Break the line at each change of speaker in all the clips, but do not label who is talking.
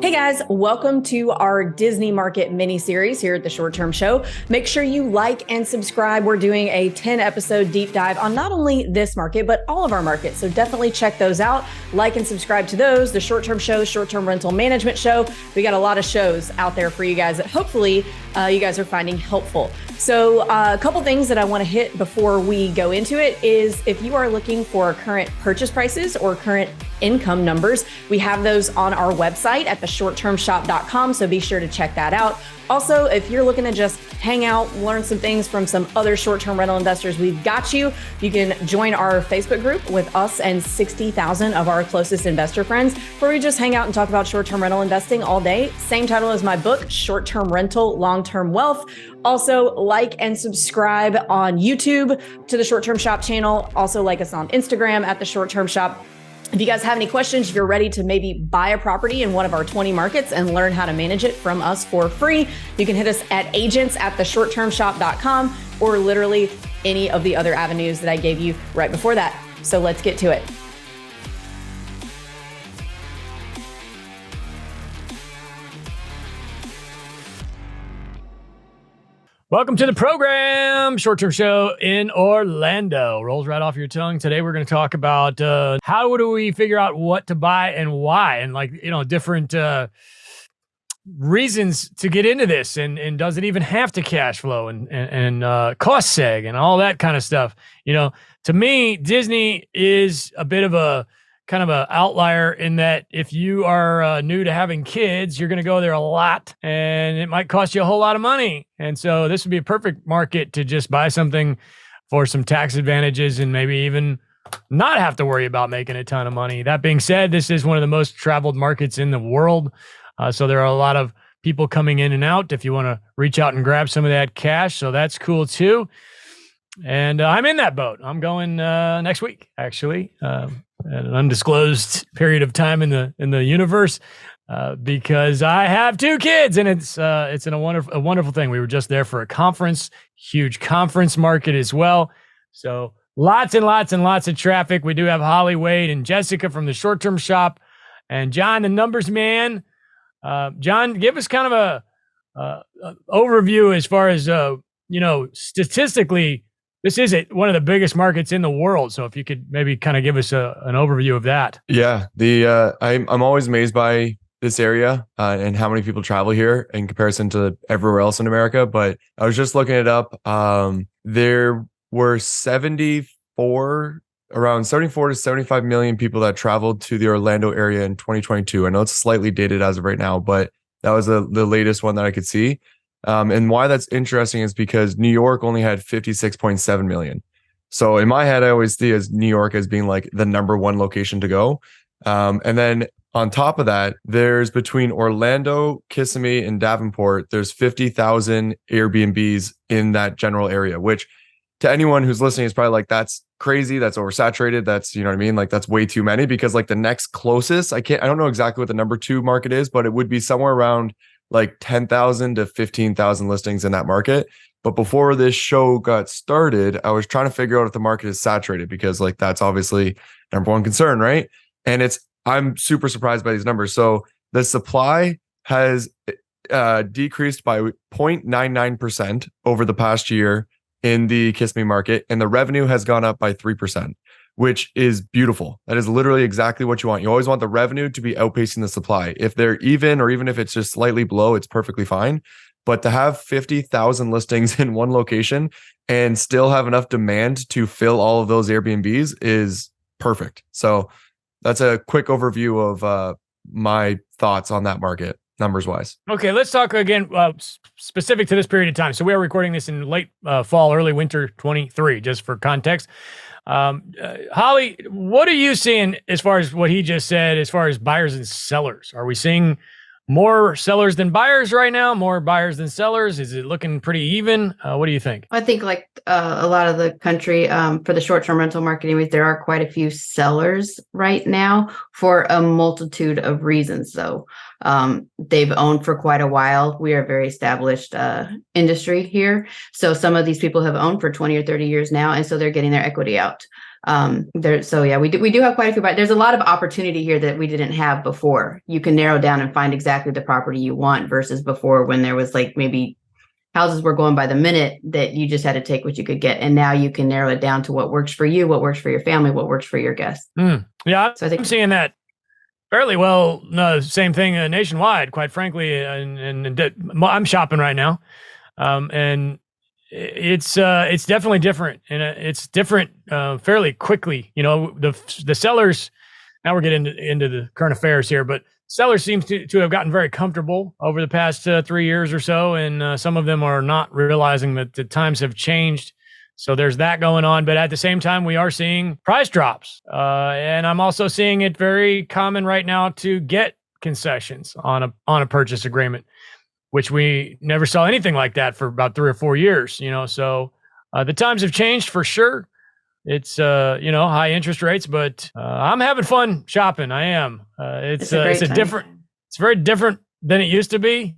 Hey guys, welcome to our Disney Market mini-series here at the Short Term Show. Make sure you like and subscribe. We're doing a 10-episode deep dive on not only this market, but all of our markets. So definitely check those out. Like and subscribe to those, the Short Term Show, Short Term Rental Management Show. We got a lot of shows out there for you guys that hopefully you guys are finding helpful. So a couple things that I want to hit before we go into it is if you are looking for current purchase prices or current income numbers, we have those on our website at theshorttermshop.com. So be sure to check that out. Also, if you're looking to just hang out, learn some things from some other short-term rental investors, we've got you. You can join our Facebook group with us and 60,000 of our closest investor friends, where we just hang out and talk about short-term rental investing all day. Same title as my book, Short-Term Rental, Long-Term Wealth. Also, like and subscribe on YouTube to the Short Term Shop channel. Also, like us on Instagram at the Short Term Shop. If you guys have any questions, if you're ready to maybe buy a property in one of our 20 markets and learn how to manage it from us for free, you can hit us at agents@theshorttermshop.com or literally any of the other avenues that I gave you right before that. So let's get to it.
Welcome to the program, Short-Term Show in Orlando. Rolls right off your tongue. Today we're going to talk about how do we figure out what to buy and why, and different reasons to get into this, and does it even have to cash flow and cost seg and all that kind of stuff. To me, Disney is a bit of a kind of an outlier in that if you are new to having kids, you're going to go there a lot and it might cost you a whole lot of money. And so this would be a perfect market to just buy something for some tax advantages and maybe even not have to worry about making a ton of money. That being said, this is one of the most traveled markets in the world. So there are a lot of people coming in and out if you want to reach out and grab some of that cash. So that's cool too. And I'm in that boat. I'm going next week, actually, at an undisclosed period of time in the universe, because I have two kids, and it's a wonderful thing. We were just there for a conference, huge conference market as well. So lots and lots and lots of traffic. We do have Holly, Wade, and Jessica from the Short Term Shop, and John, the numbers man. John, give us kind of a overview as far as statistically. This is one of the biggest markets in the world. So if you could maybe kind of give us an overview of that.
Yeah, I'm always amazed by this area and how many people travel here in comparison to everywhere else in America. But I was just looking it up. There were around 74 to 75 million people that traveled to the Orlando area in 2022. I know it's slightly dated as of right now, but that was the latest one that I could see. And why that's interesting is because New York only had 56.7 million. So in my head, I always see as New York as being like the number one location to go. And then on top of that, there's between Orlando, Kissimmee, and Davenport, there's 50,000 Airbnbs in that general area, which to anyone who's listening is probably like, that's crazy. That's oversaturated. That's, you know what I mean? Like that's way too many, because like the next closest, I don't know exactly what the number 2 market is, but it would be somewhere around like 10,000 to 15,000 listings in that market. But before this show got started, I was trying to figure out if the market is saturated, because like that's obviously number one concern, right? And I'm super surprised by these numbers. So the supply has decreased by 0.99% over the past year in the Kissimmee market, and the revenue has gone up by 3%, which is beautiful. That is literally exactly what you want. You always want the revenue to be outpacing the supply. If they're even, or even if it's just slightly below, it's perfectly fine. But to have 50,000 listings in one location and still have enough demand to fill all of those Airbnbs is perfect. So that's a quick overview of my thoughts on that market, numbers wise.
Okay, let's talk again specific to this period of time. So we are recording this in late fall, early winter 23, just for context. Holly, what are you seeing as far as what he just said, as far as buyers and sellers? Are we seeing more sellers than buyers right now? More buyers than sellers? Is it looking pretty even? What do you think?
I think like a lot of the country for the short-term rental market, anyways, there are quite a few sellers right now for a multitude of reasons, though. They've owned for quite a while. We are a very established industry here. So some of these people have owned for 20 or 30 years now, and so they're getting their equity out. We do have quite a few, but there's a lot of opportunity here that we didn't have before. You can narrow down and find exactly the property you want versus before when there was like maybe houses were going by the minute that you just had to take what you could get. And now you can narrow it down to what works for you, what works for your family, what works for your guests.
Yeah,
so I think
I'm seeing that fairly well. No, same thing nationwide, quite frankly. And I'm shopping right now. And it's definitely different, and it's different fairly quickly. You know, the sellers. Now we're getting into the current affairs here, but sellers seems to have gotten very comfortable over the past 3 years or so, and some of them are not realizing that the times have changed. So there's that going on, but at the same time, we are seeing price drops, and I'm also seeing it very common right now to get concessions on a purchase agreement, which we never saw anything like that for about 3 or 4 years. You know, so the times have changed for sure. It's high interest rates, but I'm having fun shopping. I am. It's very different than it used to be,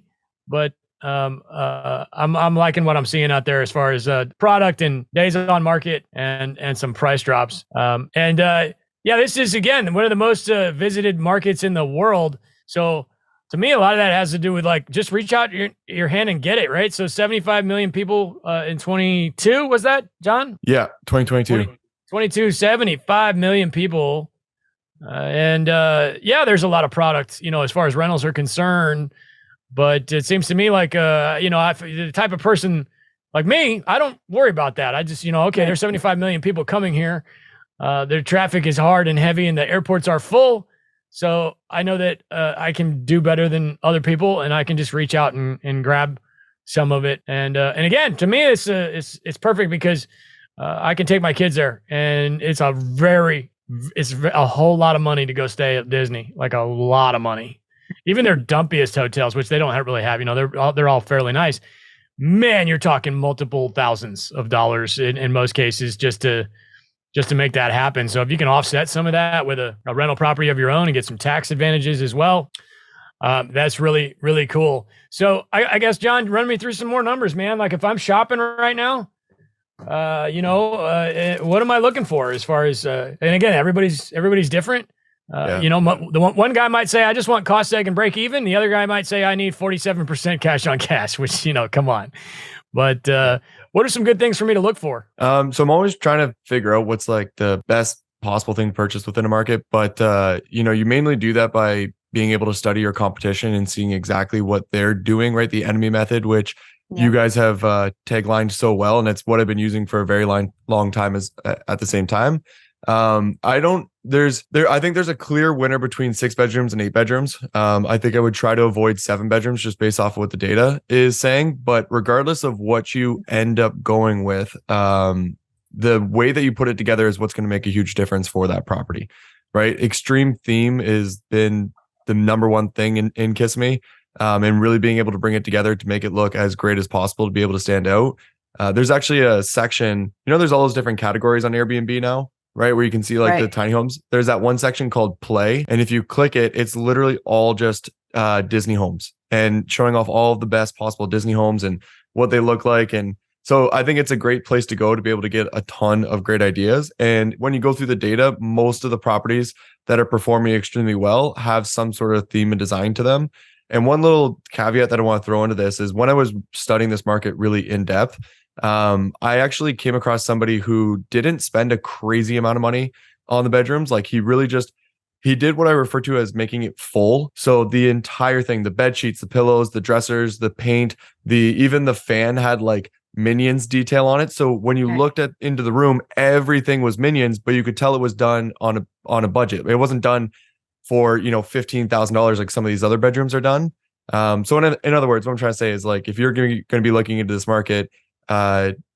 but I'm liking what I'm seeing out there as far as product and days on market and some price drops. This is again one of the most visited markets in the world. So to me, a lot of that has to do with like just reach out your hand and get it, right? So 75 million people in 22, was that, John?
Yeah, 2022.
75 million people. There's a lot of product, as far as rentals are concerned. But it seems to me like, the type of person like me, I don't worry about that. I just, there's 75 million people coming here. Their traffic is hard and heavy and the airports are full. So I know that I can do better than other people, and I can just reach out and grab some of it. And again, to me, it's perfect because I can take my kids there, and it's a whole lot of money to go stay at Disney, like a lot of money. Even their dumpiest hotels, which they don't really have, they're all fairly nice. Man, you're talking multiple thousands of dollars in most cases just to make that happen. So if you can offset some of that with a rental property of your own and get some tax advantages as well, that's really, really cool. So I guess, John, run me through some more numbers, man. Like if I'm shopping right now, what am I looking for as far as, and again, everybody's different. The one guy might say, I just want cost seg and break even. The other guy might say, I need 47% cash on cash, which, come on. But what are some good things for me to look for?
So I'm always trying to figure out what's like the best possible thing to purchase within a market. But, you mainly do that by being able to study your competition and seeing exactly what they're doing, right? The enemy method, which you guys have taglined so well. And it's what I've been using for a very long time at the same time. I think there's a clear winner between 6 bedrooms and 8 bedrooms. I think I would try to avoid 7 bedrooms just based off of what the data is saying. But regardless of what you end up going with, the way that you put it together is what's going to make a huge difference for that property, right? Extreme theme has been the number one thing in Kissimmee, and really being able to bring it together to make it look as great as possible to be able to stand out. There's actually a section, there's all those different categories on Airbnb now, right? Where you can see like the tiny homes. There's that one section called Play. And if you click it, it's literally all just Disney homes and showing off all of the best possible Disney homes and what they look like. And so I think it's a great place to go to be able to get a ton of great ideas. And when you go through the data, most of the properties that are performing extremely well have some sort of theme and design to them. And one little caveat that I want to throw into this is when I was studying this market really in depth, I actually came across somebody who didn't spend a crazy amount of money on the bedrooms. Like he did what I refer to as making it full. So the entire thing, the bed sheets, the pillows, the dressers, the paint, even the fan had like Minions detail on it. So when you looked into the room, everything was Minions, but you could tell it was done on a budget. It wasn't done for, $15,000 like some of these other bedrooms are done. So in other words, what I'm trying to say is like, if you're going to be looking into this market,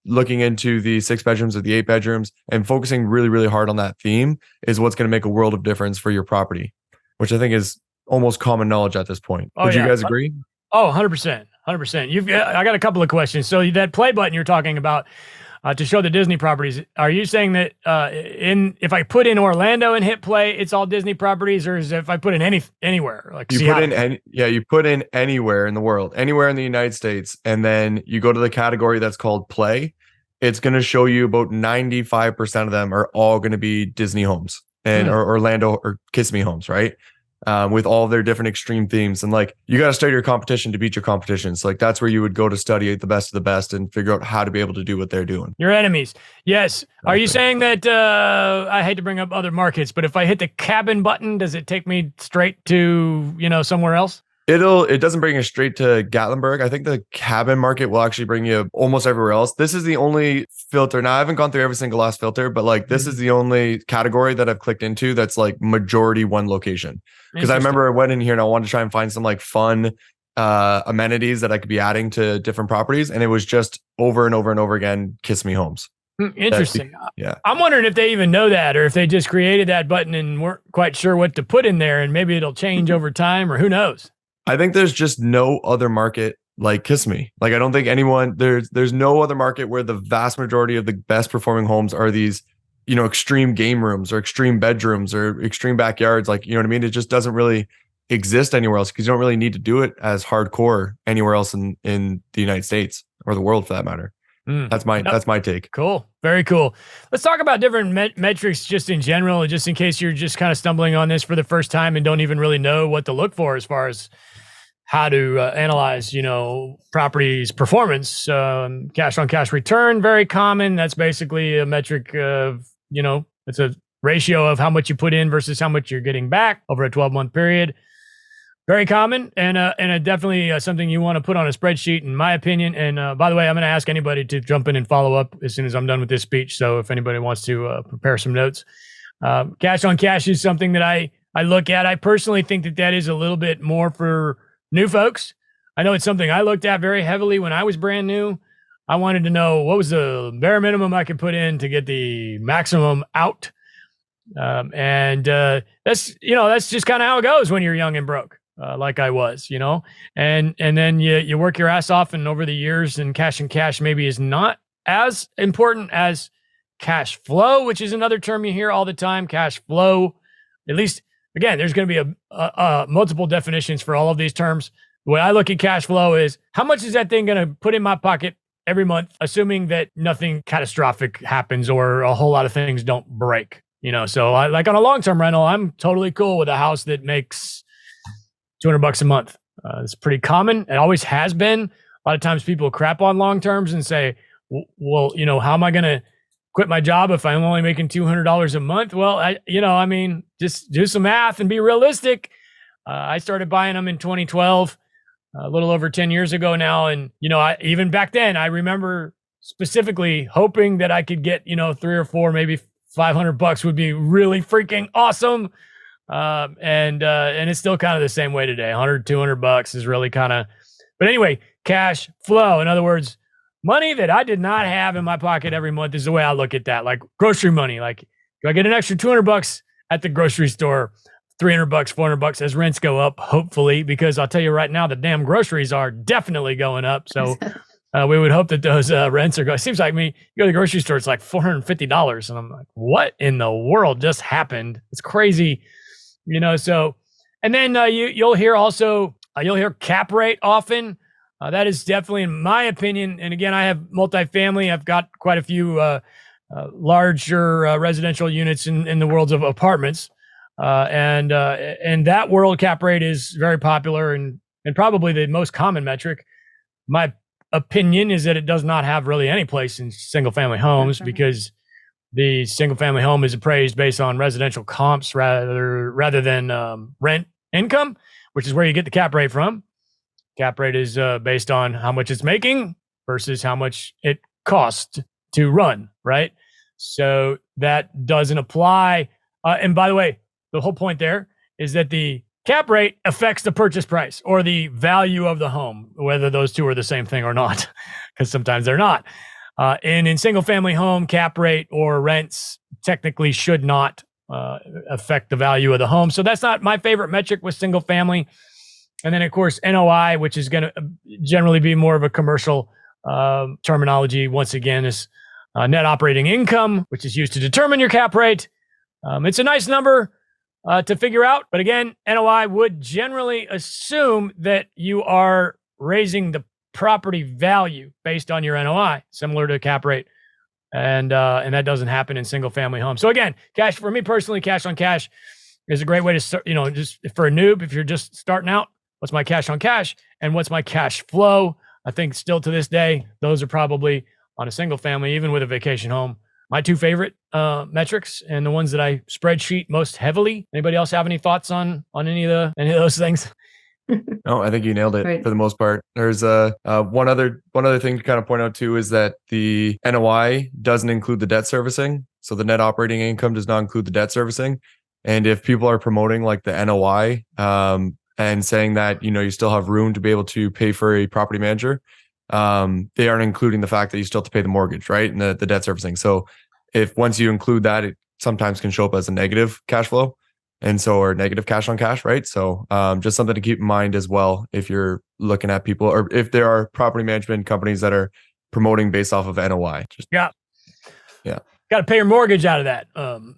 looking into the 6 bedrooms or the 8 bedrooms and focusing really, really hard on that theme is what's going to make a world of difference for your property, which I think is almost common knowledge at this point. Would you guys agree?
Oh, 100%. 100%. I got a couple of questions. So that play button you're talking about to show the Disney properties, are you saying that if I put in Orlando and hit play, it's all Disney properties, or is it if I put in anywhere like Seattle?
You put in anywhere in the world, anywhere in the United States, and then you go to the category that's called play, it's going to show you about 95% of them are all going to be Disney homes and or Orlando or Kissimmee homes, right? With all their different extreme themes. And like, you got to study your competition to beat your competition. So like, that's where you would go to study the best of the best and figure out how to be able to do what they're doing.
Your enemies. Yes. Are you saying that, I hate to bring up other markets, but if I hit the cabin button, does it take me straight to, somewhere else?
It doesn't bring you straight to Gatlinburg. I think the cabin market will actually bring you almost everywhere else. This is the only filter. Now, I haven't gone through every single last filter, but like this is the only category that I've clicked into that's like majority one location. Because I remember I went in here and I wanted to try and find some like fun amenities that I could be adding to different properties. And it was just over and over and over again, Kissimmee homes.
Interesting.
Yeah.
I'm wondering if they even know that, or if they just created that button and weren't quite sure what to put in there, and maybe it'll change over time, or who knows?
I think there's just no other market like Kissimmee. Like, I don't think anyone there's no other market where the vast majority of the best performing homes are these, extreme game rooms or extreme bedrooms or extreme backyards. Like, you know what I mean? It just doesn't really exist anywhere else because you don't really need to do it as hardcore anywhere else in the United States or the world for that matter. That's my take.
Cool. Very cool. Let's talk about different metrics just in general, just in case you're just kind of stumbling on this for the first time and don't even really know what to look for as far as how to analyze, property's performance. Cash on cash return, very common. That's basically a metric of, it's a ratio of how much you put in versus how much you're getting back over a 12-month period. Very common and definitely something you want to put on a spreadsheet, in my opinion. And by the way, I'm going to ask anybody to jump in and follow up as soon as I'm done with this speech. So if anybody wants to prepare some notes, cash on cash is something that I look at. I personally think that is a little bit more for new folks. I know it's something I looked at very heavily when I was brand new. I wanted to know what was the bare minimum I could put in to get the maximum out. And that's just kind of how it goes when you're young and broke. Like I was, and then you work your ass off, and over the years, and cash maybe is not as important as cash flow, which is another term you hear all the time. Cash flow, at least, again, there's going to be a multiple definitions for all of these terms. The way I look at cash flow is how much is that thing going to put in my pocket every month, assuming that nothing catastrophic happens or a whole lot of things don't break. So like on a long-term rental, I'm totally cool with a house that makes $200 a month. It's pretty common. It always has been. A lot of times people crap on long terms and say, well, how am I going to quit my job if I'm only making $200 a month? Well, just do some math and be realistic. I started buying them in 2012, a little over 10 years ago now. And, even back then, I remember specifically hoping that I could get, 3 or 4, maybe $500 would be really freaking awesome. And it's still kind of the same way today. $100-$200 is really kind of, but anyway, cash flow. In other words, money that I did not have in my pocket every month is the way I look at that. Like grocery money. Like, do I get an extra $200 at the grocery store? $300, $400 as rents go up, hopefully, because I'll tell you right now, the damn groceries are definitely going up. So we would hope that those rents are going. It seems like you go to the grocery store, it's like $450. And I'm like, what in the world just happened? It's crazy. So, and then you'll hear also, you'll hear cap rate often. That is definitely, in my opinion, and again, I have multifamily. I've got quite a few larger residential units in the worlds of apartments. And that world, cap rate is very popular and probably the most common metric. My opinion is that it does not have really any place in single family homes because the single family home is appraised based on residential comps rather than rent income, which is where you get the cap rate from. Cap rate is based on how much it's making versus how much it costs to run, right? So that doesn't apply. And by the way, the whole point there is that the cap rate affects the purchase price or the value of the home, whether those two are the same thing or not, because sometimes they're not. And in single family home, cap rate or rents technically should not affect the value of the home. So that's not my favorite metric with single family. And then, of course, NOI, which is going to generally be more of a commercial terminology, once again, is net operating income, which is used to determine your cap rate. It's a nice number to figure out. But again, NOI would generally assume that you are raising the property value based on your NOI, similar to cap rate And that doesn't happen in single family homes. So again, cash for me personally, cash on cash is a great way to start, just for a noob, if you're just starting out, what's my cash on cash and what's my cash flow? I think still to this day, those are probably on a single family, even with a vacation home, my two favorite metrics and the ones that I spreadsheet most heavily. Anybody else have any thoughts on any of those things?
No, I think you nailed it
Right.
for the most part. There's one other thing to kind of point out too is that the NOI doesn't include the debt servicing. So the net operating income does not include the debt servicing. And if people are promoting like the NOI and saying that, you still have room to be able to pay for a property manager, they aren't including the fact that you still have to pay the mortgage, right? And the debt servicing. So if once you include that, it sometimes can show up as a negative cash flow. And so, or negative cash on cash, right? So just something to keep in mind as well if you're looking at people, or if there are property management companies that are promoting based off of NOI.
Yeah. Got to pay your mortgage out of that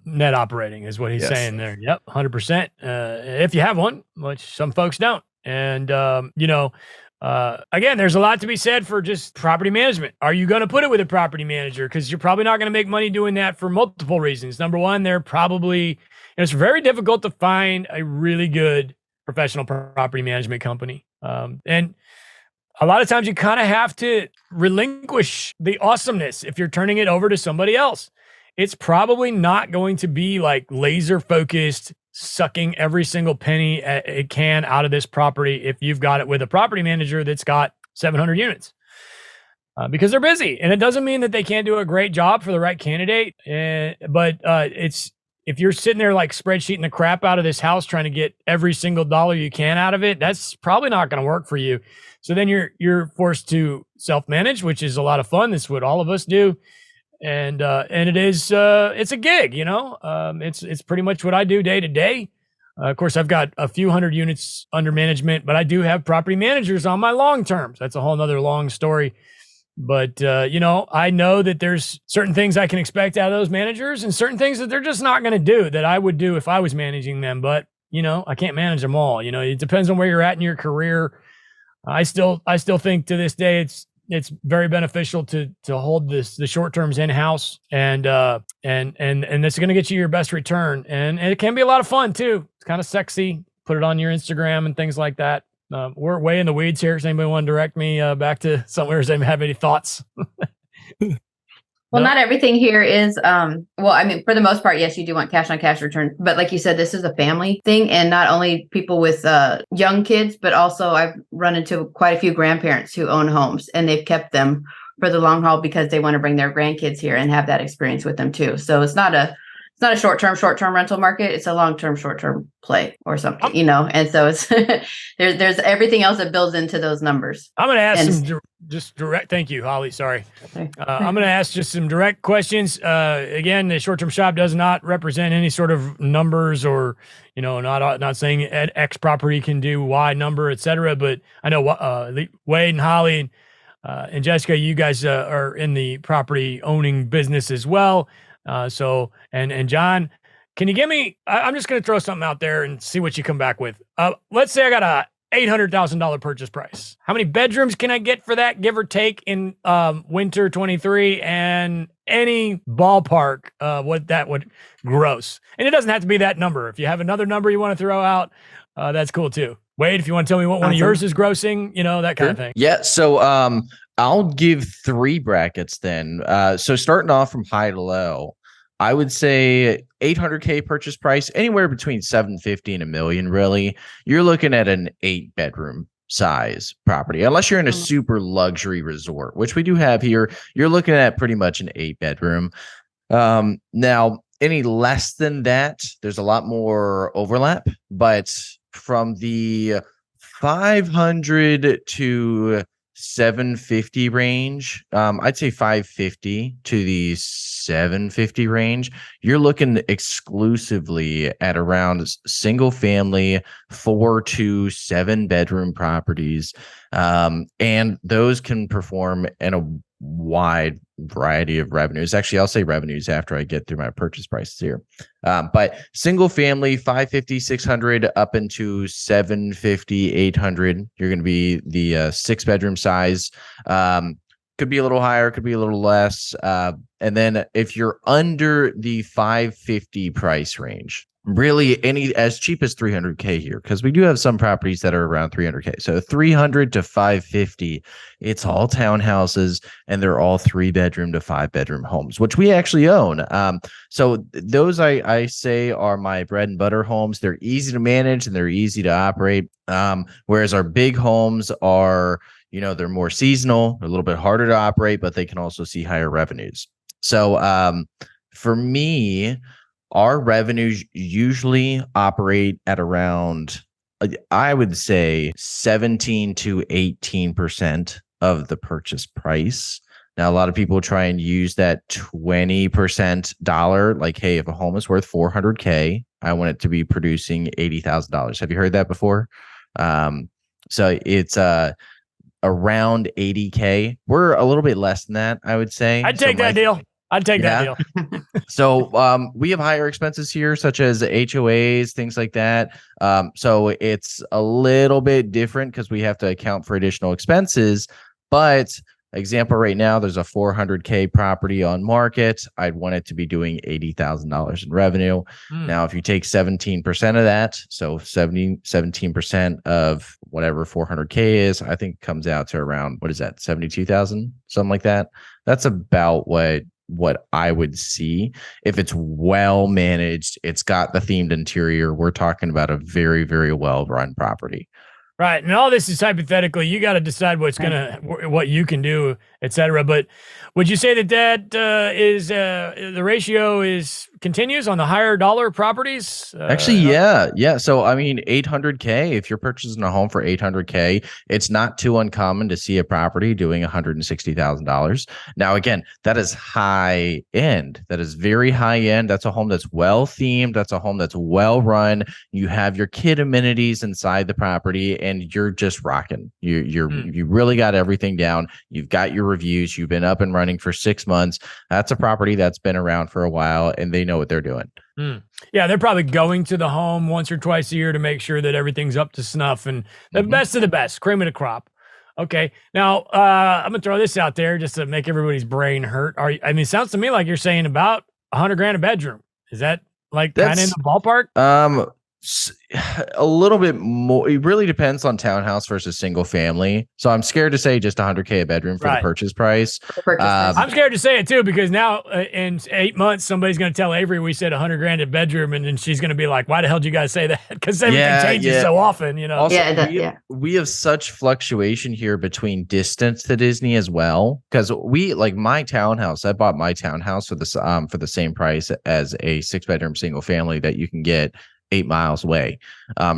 net operating is what he's saying there. Yep, 100%. If you have one, which some folks don't. And, again, there's a lot to be said for just property management. Are you going to put it with a property manager? Because you're probably not going to make money doing that for multiple reasons. Number one, they're probably... it's very difficult to find a really good professional property management company. And a lot of times you kind of have to relinquish the awesomeness if you're turning it over to somebody else. It's probably not going to be like laser focused, sucking every single penny it can out of this property if you've got it with a property manager that's got 700 units. Because they're busy. And it doesn't mean that they can't do a great job for the right candidate. But if you're sitting there like spreadsheeting the crap out of this house, trying to get every single dollar you can out of it, that's probably not going to work for you. So then you're forced to self-manage, which is a lot of fun. That's what all of us do. And it is, it's a gig, it's pretty much what I do day to day. Of course, I've got a few hundred units under management, but I do have property managers on my long terms. That's a whole nother long story. But, I know that there's certain things I can expect out of those managers and certain things that they're just not going to do that I would do if I was managing them. But, I can't manage them all. It depends on where you're at in your career. I still think to this day, it's very beneficial to hold the short terms in-house and it's going to get you your best return. And it can be a lot of fun too. It's kind of sexy. Put it on your Instagram and things like that. We're way in the weeds here. Does anybody want to direct me back to somewhere? Does anybody have any thoughts?
Well, not everything here is, for the most part, yes, you do want cash on cash return. But like you said, this is a family thing. And not only people with young kids, but also I've run into quite a few grandparents who own homes and they've kept them for the long haul because they want to bring their grandkids here and have that experience with them too. So it's not a short-term rental market. It's a long-term, short-term play or something, and so it's there's everything else that builds into those numbers.
I'm going to ask just direct. Thank you, Holly. Sorry. I'm going to ask just some direct questions. Again, the short-term shop does not represent any sort of numbers or, not saying X property can do Y number, et cetera. But I know Wade and Holly and Jessica, you guys are in the property owning business as well. So John, can you give me, I'm just going to throw something out there and see what you come back with. Let's say I got a $800,000 purchase price. How many bedrooms can I get for that, give or take, in winter 23, and any ballpark what that would gross? And it doesn't have to be that number. If you have another number you want to throw out, that's cool too. Wade, if you want to tell me what one of yours is grossing, that kind of thing.
Yeah. So I'll give 3 brackets then. So starting off from high to low, I would say $800K purchase price, anywhere between $750 and $1 million. Really, you're looking at an 8-bedroom size property, unless you're in a super luxury resort, which we do have here. You're looking at pretty much an 8-bedroom. Now, any less than that, there's a lot more overlap, but from the 500 to 750 range, I'd say 550 to the 750 range, you're looking exclusively at around single family 4 to 7 bedroom properties, and those can perform in a wide variety of revenues. Actually, I'll say revenues after I get through my purchase prices here. But single family 550, 600 up into 750, 800, you're going to be the 6-bedroom size. could be a little higher, could be a little less. And then if you're under the 550 price range, really any as cheap as 300K here, because we do have some properties that are around 300K. So 300 to 550, it's all townhouses, and they're all 3-bedroom to 5-bedroom homes, which we actually own. So those I say are my bread and butter homes. They're easy to manage and they're easy to operate. Whereas our big homes are, they're more seasonal, a little bit harder to operate, but they can also see higher revenues. So for me, our revenues usually operate at around, I would say, 17 to 18% of the purchase price. Now, a lot of people try and use that 20% dollar, like, hey, if a home is worth 400K, I want it to be producing $80,000. Have you heard that before? So it's around 80K. We're a little bit less than that, I would say.
I'd take that deal. I'd take that deal.
So we have higher expenses here, such as HOAs, things like that. So it's a little bit different because we have to account for additional expenses. But example, right now, there's a 400K property on market. I'd want it to be doing $80,000 in revenue. Now, if you take 17% of that, so 17% of whatever 400K is, I think comes out to around, what is that, 72,000, something like that. That's about what I would see. If it's well managed, it's got the themed interior, we're talking about a very, very well run property.
Right. And all this is hypothetically. You got to decide what you can do, et cetera. But would you say that is the ratio continues on the higher dollar properties?
Actually, yeah. So, I mean, 800K, if you're purchasing a home for 800K, it's not too uncommon to see a property doing $160,000. Now, again, that is high end. That is very high end. That's a home that's well themed. That's a home that's well run. You have your kid amenities inside the property, and you're just rocking. You really got everything down. You've got your reviews. You've been up and running for 6 months. That's a property that's been around for a while, and they know what they're doing.
Yeah, they're probably going to the home once or twice a year to make sure that everything's up to snuff, and the best of the best, cream of the crop. Okay, now I'm gonna throw this out there just to make everybody's brain hurt. It sounds to me like you're saying about $100,000 a bedroom. Is that like kind of in the ballpark?
A little bit more. It really depends on townhouse versus single family. So I'm scared to say just $100K a bedroom for the purchase price.
I'm scared to say it too, because now in 8 months, somebody's going to tell Avery we said $100,000 a bedroom, and then she's going to be like, "Why the hell did you guys say that?" Because everything changes so often,
Also, we have such fluctuation here between distance to Disney as well. Because like my townhouse, I bought my townhouse for the same price as a 6-bedroom single family that you can get 8 miles away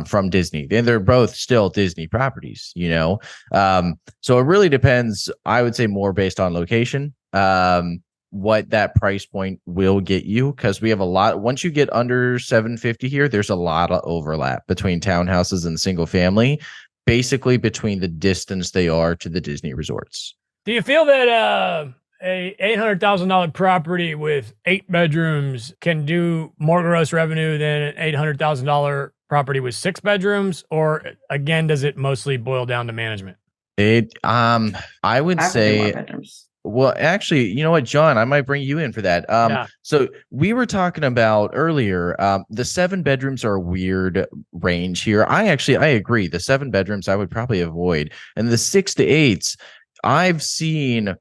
from Disney, and they're both still Disney properties, so it really depends. I would say more based on location, what that price point will get you, because we have a lot. Once you get under 750 here, there's a lot of overlap between townhouses and single family, basically between the distance they are to the Disney resorts.
Do you feel that a $800,000 property with 8 bedrooms can do more gross revenue than an $800,000 property with 6 bedrooms? Or again, does it mostly boil down to management?
I would say, well, actually, you know what, John, I might bring you in for that. So we were talking about earlier, the 7 bedrooms are a weird range here. I agree. The 7 bedrooms I would probably avoid, and the 6 to 8s, I've seen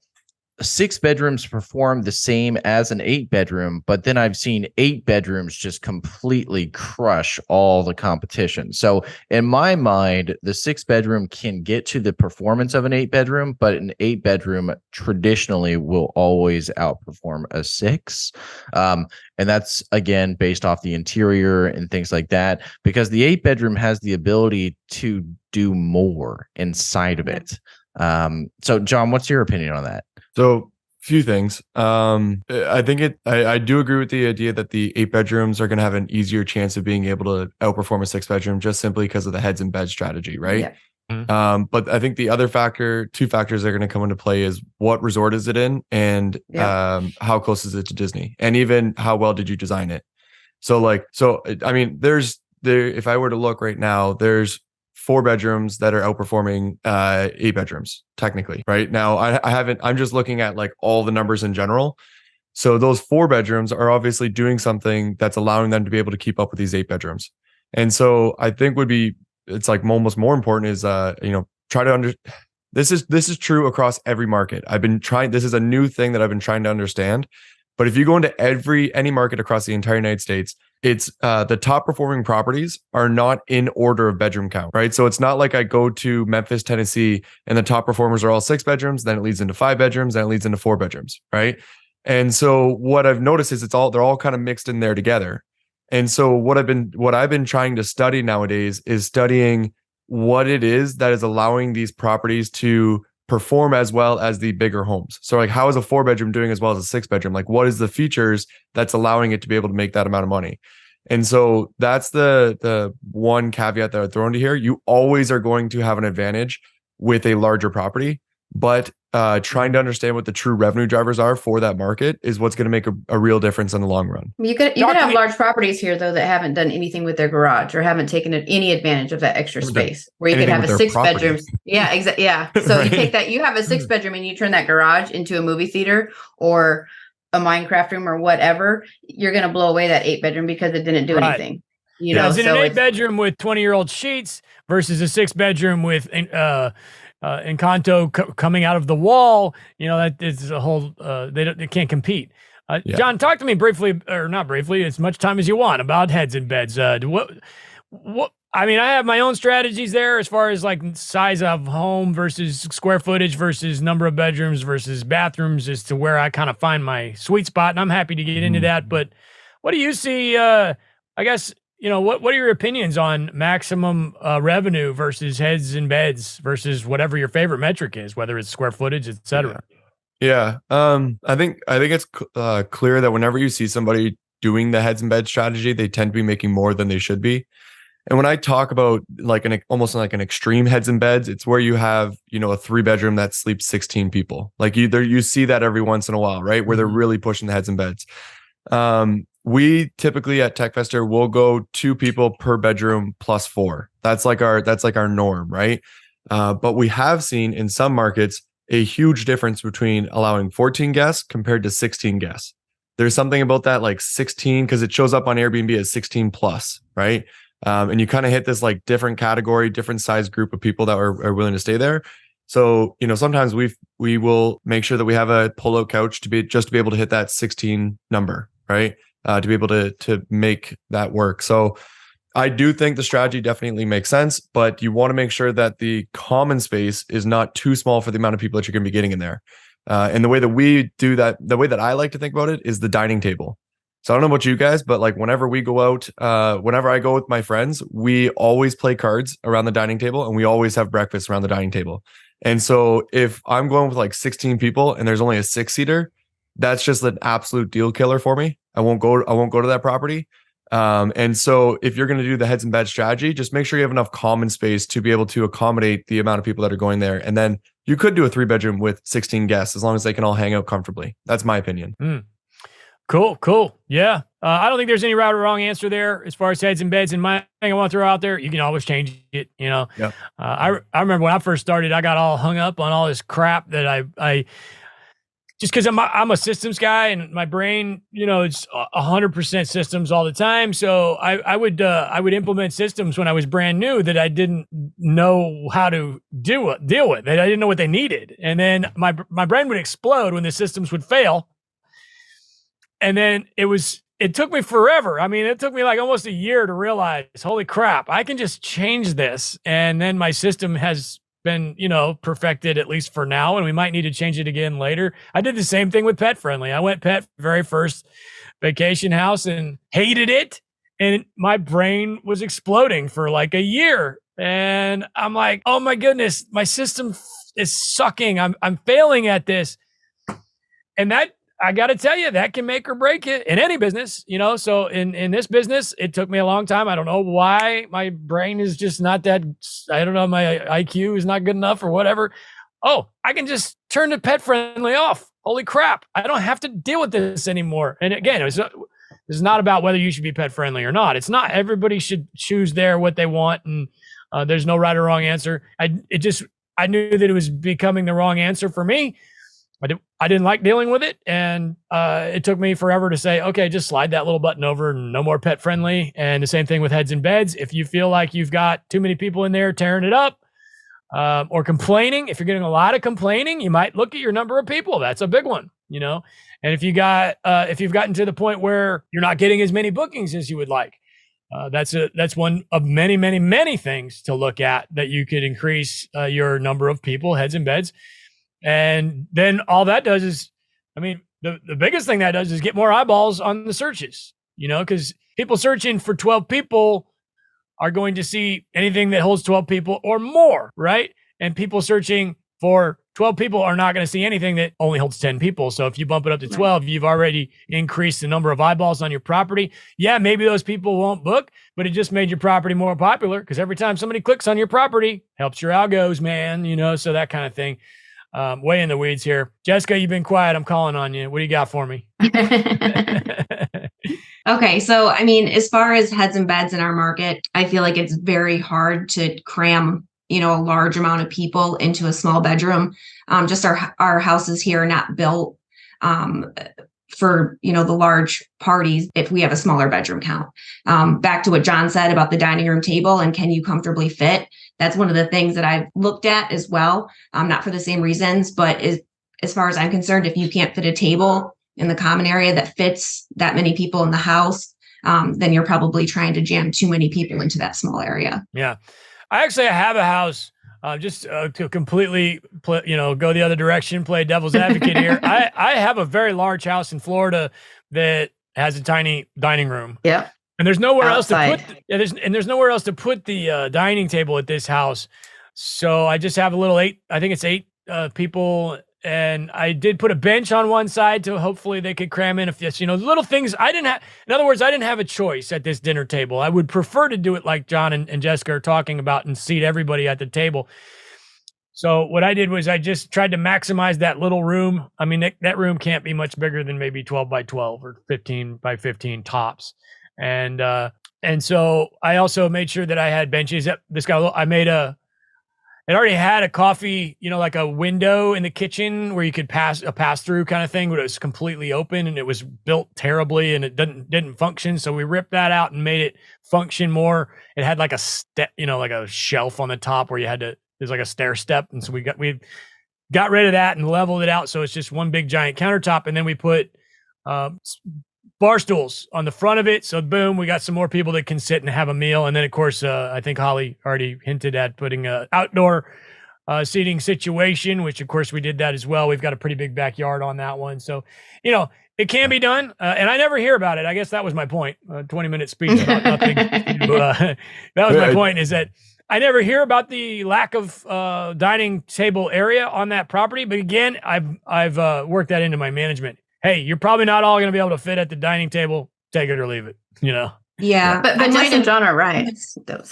6 bedrooms perform the same as an 8-bedroom, but then I've seen 8 bedrooms just completely crush all the competition. So in my mind, the 6-bedroom can get to the performance of an 8-bedroom, but an 8-bedroom traditionally will always outperform a 6. And that's, again, based off the interior and things like that, because the 8-bedroom has the ability to do more inside of it. So John, what's your opinion on that?
So few things. I think I do agree with the idea that the 8 bedrooms are going to have an easier chance of being able to outperform a 6-bedroom just simply because of the heads and beds strategy, right? Yeah. But I think the other two factors that are going to come into play is what resort is it in, and how close is it to Disney, and even how well did you design it? So I mean, if I were to look right now, there's 4 bedrooms that are outperforming 8 bedrooms technically. Right now, I haven't. I'm just looking at like all the numbers in general. So those 4 bedrooms are obviously doing something that's allowing them to be able to keep up with these 8 bedrooms. And so I think it's like almost more important is try to this is true across every market. This is a new thing that I've been trying to understand. But if you go into any market across the entire United States, it's the top performing properties are not in order of bedroom count, right? So it's not like I go to Memphis, Tennessee, and the top performers are all 6 bedrooms, then it leads into 5 bedrooms, then it leads into 4 bedrooms, right? And so what I've noticed is they're all kind of mixed in there together. And so what I've been trying to study nowadays is studying what it is that is allowing these properties to perform as well as the bigger homes. So like, how is a 4 bedroom doing as well as a 6 bedroom? Like, what is the features that's allowing it to be able to make that amount of money? And so that's the one caveat that I throw into here. You always are going to have an advantage with a larger property, but trying to understand what the true revenue drivers are for that market is what's going to make a real difference in the long run.
You could have large properties here though that haven't done anything with their garage or haven't taken any advantage of that extra space. Where you could have a 6 bedrooms. Yeah, exactly. Yeah. So right. You take that. You have a 6 bedroom and you turn that garage into a movie theater or a Minecraft room or whatever. You're going to blow away that 8 bedroom because it didn't do anything. You know,
it's in an 8 bedroom with 20-year-old sheets versus a 6 bedroom with Encanto coming out of the wall. You know, that is a whole, they can't compete. John, talk to me briefly, or not briefly, as much time as you want, about heads in beds. What I mean, I have my own strategies there as far as like size of home versus square footage versus number of bedrooms versus bathrooms as to where I kind of find my sweet spot. And I'm happy to get into that. But what do you see? I guess, you know, what are your opinions on maximum revenue versus heads in beds versus whatever your favorite metric is, whether it's square footage, et cetera?
Yeah. I think it's clear that whenever you see somebody doing the heads and beds strategy, they tend to be making more than they should be. And when I talk about like almost like an extreme heads and beds, it's where you have, you know, a 3 bedroom that sleeps 16 people. Like you see that every once in a while, right? Where they're really pushing the heads and beds. We typically at TechFester will go 2 people per bedroom plus 4. That's like our norm, right? But we have seen in some markets a huge difference between allowing 14 guests compared to 16 guests. There's something about that, like 16, because it shows up on Airbnb as 16 plus, right? And you kind of hit this like different category, different size group of people that are willing to stay there. So, you know, sometimes we will make sure that we have a pull-out couch to be able to hit that 16 number, right? To be able to make that work. So I do think the strategy definitely makes sense, but you want to make sure that the common space is not too small for the amount of people that you're going to be getting in there. And the way that we do that, the way that I like to think about it is the dining table. So I don't know about you guys, but like whenever we go out, whenever I go with my friends, we always play cards around the dining table and we always have breakfast around the dining table. And so if I'm going with like 16 people and there's only a 6-seater, that's just an absolute deal killer for me. I won't go to that property. And so if you're going to do the heads and beds strategy, just make sure you have enough common space to be able to accommodate the amount of people that are going there. And then you could do a 3 bedroom with 16 guests as long as they can all hang out comfortably. That's my opinion.
Cool. Yeah. I don't think there's any right or wrong answer there as far as heads and beds. And my thing I want to throw out there, you can always change it, you know.
Yep.
I remember when I first started, I got all hung up on all this crap that I just because I'm a systems guy and my brain, you know, it's 100% systems all the time. So I would implement systems when I was brand new that I didn't know how to deal with, that I didn't know what they needed. And then my brain would explode when the systems would fail. And then it took me forever. I mean, it took me like almost a year to realize, holy crap, I can just change this. And then my system has been, you know, perfected at least for now. And we might need to change it again later. I did the same thing with Pet Friendly. I went pet very first vacation house and hated it. And my brain was exploding for like a year. And I'm like, oh my goodness, my system is sucking. I'm failing at this. And that, I got to tell you, that can make or break it in any business, you know? So in this business, it took me a long time. I don't know why my brain is just not that, I don't know, my IQ is not good enough or whatever. Oh, I can just turn the Pet Friendly off. Holy crap. I don't have to deal with this anymore. And again, it's not about whether you should be pet friendly or not. It's not, everybody should choose what they want. And There's no right or wrong answer. I knew that it was becoming the wrong answer for me. I didn't like dealing with it. And it took me forever to say, okay, just slide that little button over, no more pet friendly. And the same thing with heads and beds. If you feel like you've got too many people in there tearing it up, or complaining, if you're getting a lot of complaining, you might look at your number of people. That's a big one, And if you've gotten to the point where you're not getting as many bookings as you would like, that's one of many, many, many things to look at that you could increase your number of people, heads and beds. And then all that does is, the biggest thing that does is get more eyeballs on the searches, because people searching for 12 people are going to see anything that holds 12 people or more, right? And people searching for 12 people are not going to see anything that only holds 10 people. So if you bump it up to 12, you've already increased the number of eyeballs on your property. Yeah, maybe those people won't book, but it just made your property more popular because every time somebody clicks on your property, helps your algos, man, so that kind of thing. Way in the weeds here. Jessica, you've been quiet. I'm calling on you. What do you got for me?
Okay. So, as far as heads and beds in our market, I feel like it's very hard to cram, a large amount of people into a small bedroom. Just our houses here are not built for, the large parties if we have a smaller bedroom count. Back to what John said about the dining room table and can you comfortably fit? That's one of the things that I've looked at as well. Not for the same reasons, but as far as I'm concerned, if you can't fit a table in the common area that fits that many people in the house, then you're probably trying to jam too many people into that small area.
Yeah. I have a house, just to completely go the other direction, play devil's advocate here. I have a very large house in Florida that has a tiny dining room.
Yeah.
And there's nowhere
Outside.
else to put there's nowhere else to put the dining table at this house. So I just have a little eight people. And I did put a bench on one side to hopefully they could cram in little things I didn't have. In other words, I didn't have a choice at this dinner table. I would prefer to do it like John and Jessica are talking about and seat everybody at the table. So what I did was I just tried to maximize that little room. That room can't be much bigger than maybe 12 by 12 or 15 by 15 tops. And so I also made sure that I had benches. It already had a coffee, like a window in the kitchen where you could pass through kind of thing, but it was completely open and it was built terribly and it didn't function. So we ripped that out and made it function more. It had like a step, like a shelf on the top where there's like a stair step. And so we got rid of that and leveled it out. So it's just one big giant countertop. And then we put bar stools on the front of it. So boom, we got some more people that can sit and have a meal. And then of course, I think Holly already hinted at putting a outdoor seating situation, which of course we did that as well. We've got a pretty big backyard on that one. So, it can be done. And I never hear about it. I guess that was my point. 20-minute speech about nothing. That was my point, is that I never hear about the lack of dining table area on that property. But again, I've worked that into my management. Hey, you're probably not all going to be able to fit at the dining table. Take it or leave it,
Yeah.
But Jess and John are right.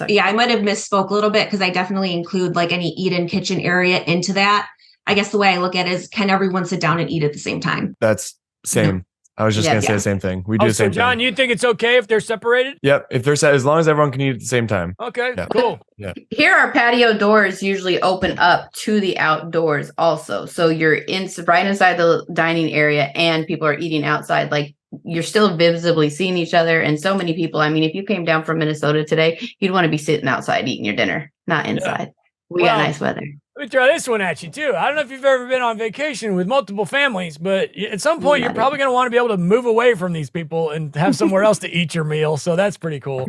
Yeah, I might have misspoke a little bit because I definitely include like any eat-in kitchen area into that. I guess the way I look at it is, can everyone sit down and eat at the same time?
That's same. I was just going to say the same thing. We do the same thing.
John, you think it's okay if they're separated?
Yep. If they're as long as everyone can eat at the same time.
Okay,
Yeah.
cool.
Yeah.
Here, our patio doors usually open up to the outdoors also. So you're right inside the dining area and people are eating outside. Like, you're still visibly seeing each other. And so many people, if you came down from Minnesota today, you'd want to be sitting outside eating your dinner, not inside. We got nice weather.
Let me throw this one at you too. I don't know if you've ever been on vacation with multiple families, but at some point you're probably going to want to be able to move away from these people and have somewhere else to eat your meal. So that's pretty cool.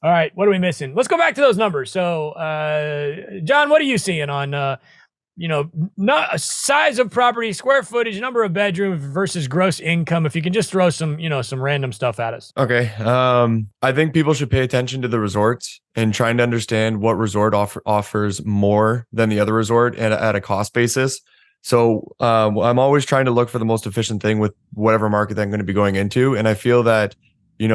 All right. What are we missing? Let's go back to those numbers. So, John, what are you seeing on, not size of property, square footage, number of bedrooms versus gross income? If you can just throw some random stuff at us.
Okay. I think people should pay attention to the resorts and trying to understand what resort offers more than the other resort at a cost basis. So I'm always trying to look for the most efficient thing with whatever market that I'm going to be going into. And I feel that,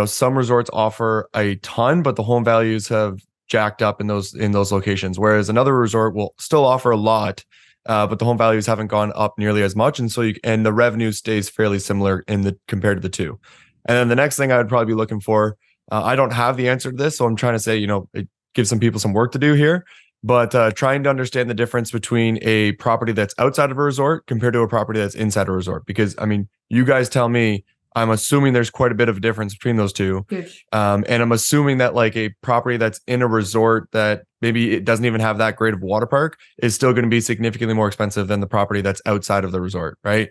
some resorts offer a ton, but the home values have jacked up in those locations, whereas another resort will still offer a lot, but the home values haven't gone up nearly as much, and so the revenue stays fairly similar compared to the two. And then the next thing I would probably be looking for, I don't have the answer to this, so I'm trying to say, give some people some work to do here. But trying to understand the difference between a property that's outside of a resort compared to a property that's inside a resort. Because, I mean, you guys tell me, I'm assuming there's quite a bit of a difference between those two.
Huge.
And I'm assuming that like a property that's in a resort that maybe it doesn't even have that great of a water park is still going to be significantly more expensive than the property that's outside of the resort, right?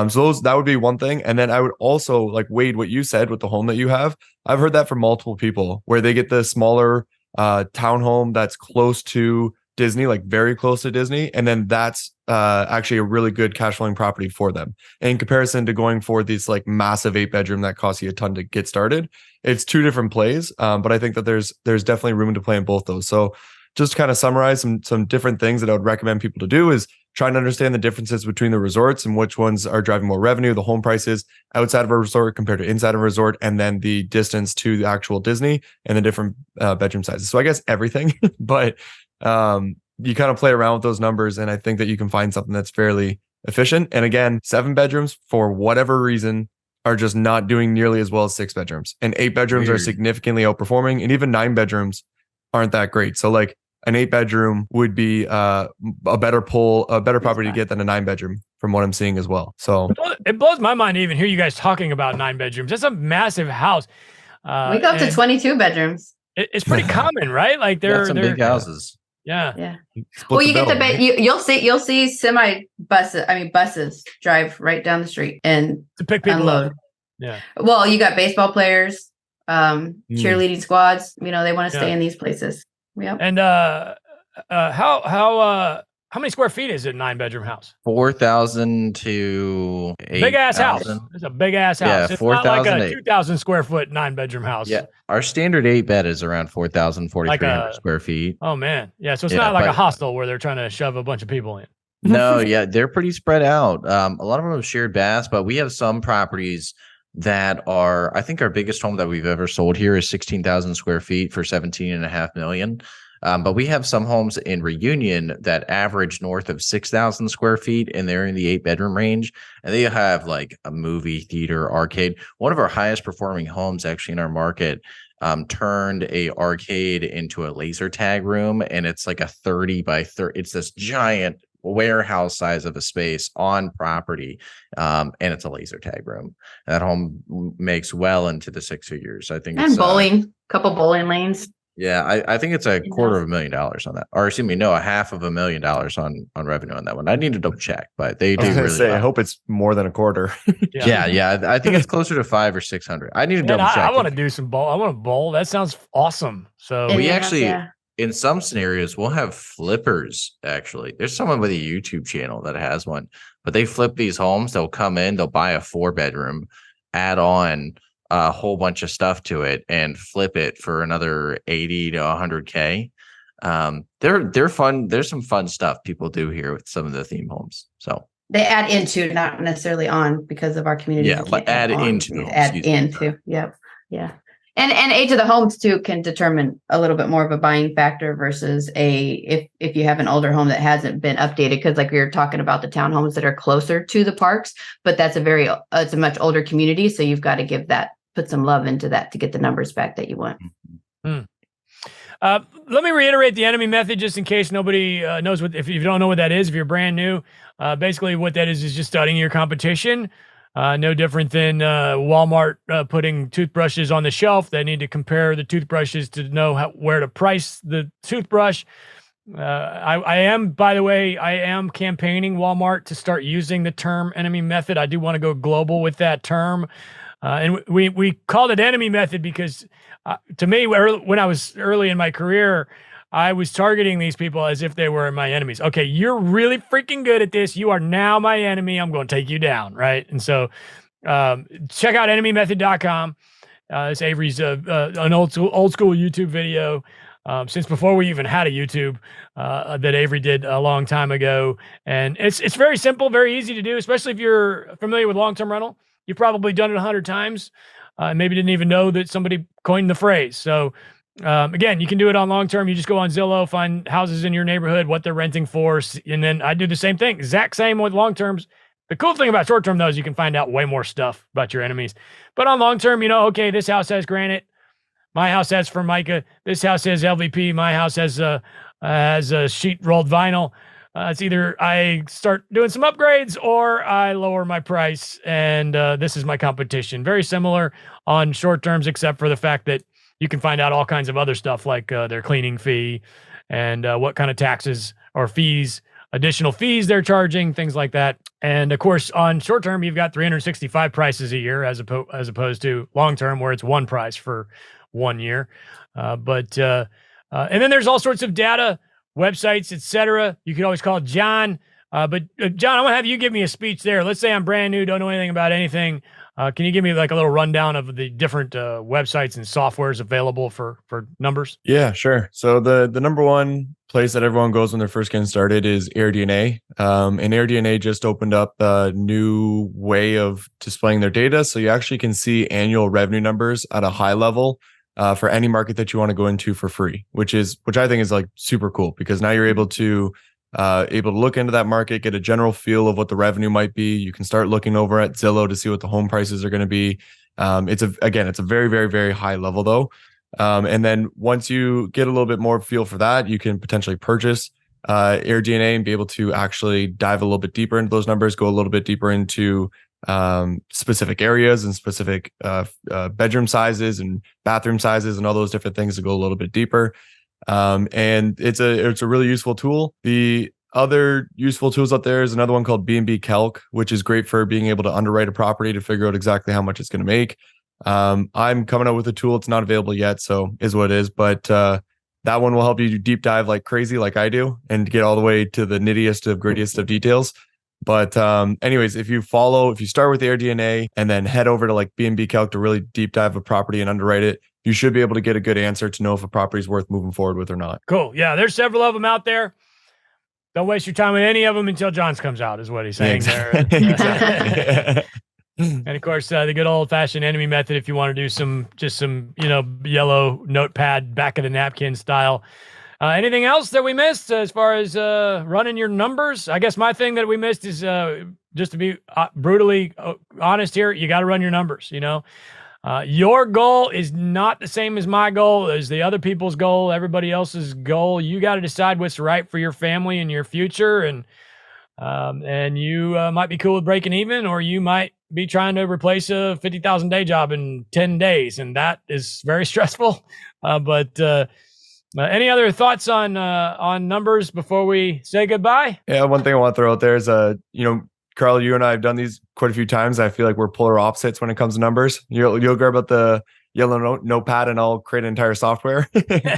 So that would be one thing. And then I would also like Wade, what you said with the home that you have. I've heard that from multiple people where they get the smaller townhome that's close to Disney, like very close to Disney. And then that's actually a really good cash flowing property for them. In comparison to going for this like massive 8-bedroom that costs you a ton to get started. It's two different plays. But I think that there's definitely room to play in both those. So just to kind of summarize some different things that I would recommend people to do is trying to understand the differences between the resorts and which ones are driving more revenue, the home prices outside of a resort compared to inside of a resort, and then the distance to the actual Disney and the different bedroom sizes. So I guess everything, but you kind of play around with those numbers, and I think that you can find something that's fairly efficient. And again, 7 bedrooms for whatever reason are just not doing nearly as well as 6 bedrooms, and 8 bedrooms are significantly outperforming, and even 9 bedrooms aren't that great. So like an 8-bedroom would be a better property to get than a 9-bedroom from what I'm seeing as well. So
it blows my mind to even hear you guys talking about 9 bedrooms. That's a massive house.
We go up to 22 bedrooms.
It's pretty common, right? Like they're
big houses.
Yeah.
Well, you get you'll see buses drive right down the street and
to pick people
unload.
up. Yeah.
Well, you got baseball players, cheerleading squads. They want to stay in these places. Yep.
And how many square feet is it? 9-bedroom house?
4,000 to 8,000.
Big ass house. It's a big ass house.
Yeah,
it's
4,000
not like a 2,000 square foot 9-bedroom house.
Yeah, our standard 8-bed is around 4,000, 4,300 square feet.
Oh man, yeah. So it's not like a hostel where they're trying to shove a bunch of people in.
No, yeah, they're pretty spread out. A lot of them have shared baths, but we have some properties that are. I think our biggest home that we've ever sold here is 16,000 square feet for $17.5 million. But we have some homes in Reunion that average north of 6,000 square feet, and they're in the 8-bedroom range. And they have like a movie theater, arcade. One of our highest performing homes actually in our market turned a arcade into a laser tag room, and it's like a 30 by 30. It's this giant warehouse size of a space on property, and it's a laser tag room. That home makes well into the 6 figures. I think.
And bowling, couple bowling lanes.
Yeah, I think it's a $250,000 on that, or excuse me, no, $500,000 on revenue on that one. I need to double check, but they do really well.
I hope it's more than a quarter.
Yeah. I think it's closer to 500 or 600. I need to double check.
I want to do some bowl. I want to bowl. That sounds awesome. So
we actually, in some scenarios, we'll have flippers. Actually, there's someone with a YouTube channel that has one, but they flip these homes. They'll come in, they'll buy a 4-bedroom, add on a whole bunch of stuff to it and flip it for another 80 to 100K. They're fun. There's some fun stuff people do here with some of the theme homes. So
they add into, not necessarily on, because of our community.
Yeah, but add into.
Yep. Yeah. And age of the homes too can determine a little bit more of a buying factor versus if you have an older home that hasn't been updated, because like we were talking about the townhomes that are closer to the parks, but that's it's a much older community, so you've got to put some love into that to get the numbers back that you want.
Let me reiterate the enemy method just in case nobody knows if you don't know what that is, if you're brand new. Basically what that is just studying your competition. No different than Walmart putting toothbrushes on the shelf. They need to compare the toothbrushes to know where to price the toothbrush. I am campaigning Walmart to start using the term enemy method. I do want to go global with that term. And we called it enemy method because to me, when I was early in my career, I was targeting these people as if they were my enemies. Okay, you're really freaking good at this. You are now my enemy. I'm going to take you down, right? And so check out enemymethod.com. It's Avery's an old school YouTube video since before we even had a YouTube that Avery did a long time ago. And it's very simple, very easy to do, especially if you're familiar with long-term rental. You've probably done it 100 times. Maybe didn't even know that somebody coined the phrase. So again, you can do it on long-term. You just go on Zillow, find houses in your neighborhood, what they're renting for. And then I do the same thing, exact same with long-terms. The cool thing about short-term though, is you can find out way more stuff about your enemies. But on long-term, okay, this house has granite. My house has Formica. This house has LVP. My house has a sheet rolled vinyl. It's either I start doing some upgrades or I lower my price, and this is my competition. Very similar on short terms, except for the fact that you can find out all kinds of other stuff like their cleaning fee and what kind of taxes or fees, additional fees they're charging, things like that. And of course, on short term, you've got 365 prices a year as opposed to long term, where it's one price for 1 year. And then there's all sorts of data, websites, etc. You can always call John. But John, I want to have you give me a speech there. Let's say I'm brand new, don't know anything about anything. Can you give me like a little rundown of the different websites and softwares available for numbers?
Yeah, sure. So the number one place that everyone goes when they're first getting started is AirDNA. And AirDNA just opened up a new way of displaying their data. So you actually can see annual revenue numbers at a high level for any market that you want to go into for free, which I think is like super cool, because now you're able to look into that market, get a general feel of what the revenue might be. You can start looking over at Zillow to see what the home prices are going to be. It's a very, very, very high level though. And then once you get a little bit more feel for that, you can potentially purchase AirDNA and be able to actually dive a little bit deeper into those numbers, go a little bit deeper into specific areas and specific bedroom sizes and bathroom sizes and all those different things to go a little bit deeper. And it's a really useful tool. The other useful tools out there is another one called B&B Calc, which is great for being able to underwrite a property to figure out exactly how much it's going to make. I'm coming out with a tool. It's not available yet, so is what it is. But that one will help you deep dive like crazy, like I do, and get all the way to the nittiest of grittiest of details. But anyways, if you start with AirDNA and then head over to like B&B Calc to really deep dive a property and underwrite it, you should be able to get a good answer to know if a property is worth moving forward with or not.
Cool. Yeah, there's several of them out there. Don't waste your time with any of them until John's comes out, is what he's saying there. And of course, the good old fashioned enemy method, if you want to do some yellow notepad back of the napkin style. Anything else that we missed as far as running your numbers? I guess my thing that we missed is just to be brutally honest here, you got to run your numbers, your goal is not the same as my goal, as the other people's goal, everybody else's goal. You got to decide what's right for your family and your future. And you might be cool with breaking even, or you might be trying to replace a 50,000 day job in 10 days. And that is very stressful. But any other thoughts on numbers before we say goodbye?
Yeah, one thing I want to throw out there is, Carl, you and I have done these quite a few times. I feel like we're polar opposites when it comes to numbers. You'll grab out the yellow notepad and I'll create an entire software.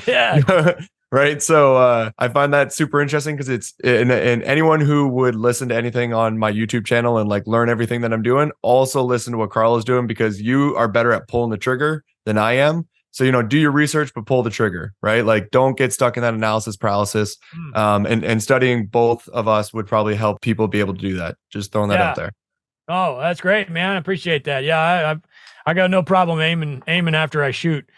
Yeah.
Right. So I find that super interesting because it's and anyone who would listen to anything on my YouTube channel and like learn everything that I'm doing, also listen to what Carl is doing, because you are better at pulling the trigger than I am. So, do your research, but pull the trigger, right? Like, don't get stuck in that analysis paralysis. And studying both of us would probably help people be able to do that. Just throwing that out there.
Oh, that's great, man. I appreciate that. Yeah, I got no problem aiming after I shoot.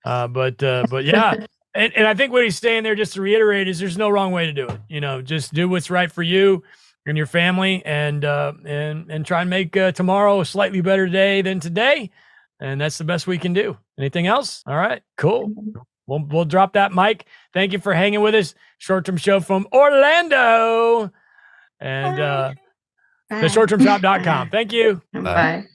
But yeah. And I think what he's saying there, just to reiterate, is there's no wrong way to do it. Just do what's right for you and your family, and try and make tomorrow a slightly better day than today. And that's the best we can do. Anything else? All right, cool. We'll drop that mic. Thank you for hanging with us. Short-term show from Orlando and the shorttermshop.com. Thank you.
Bye.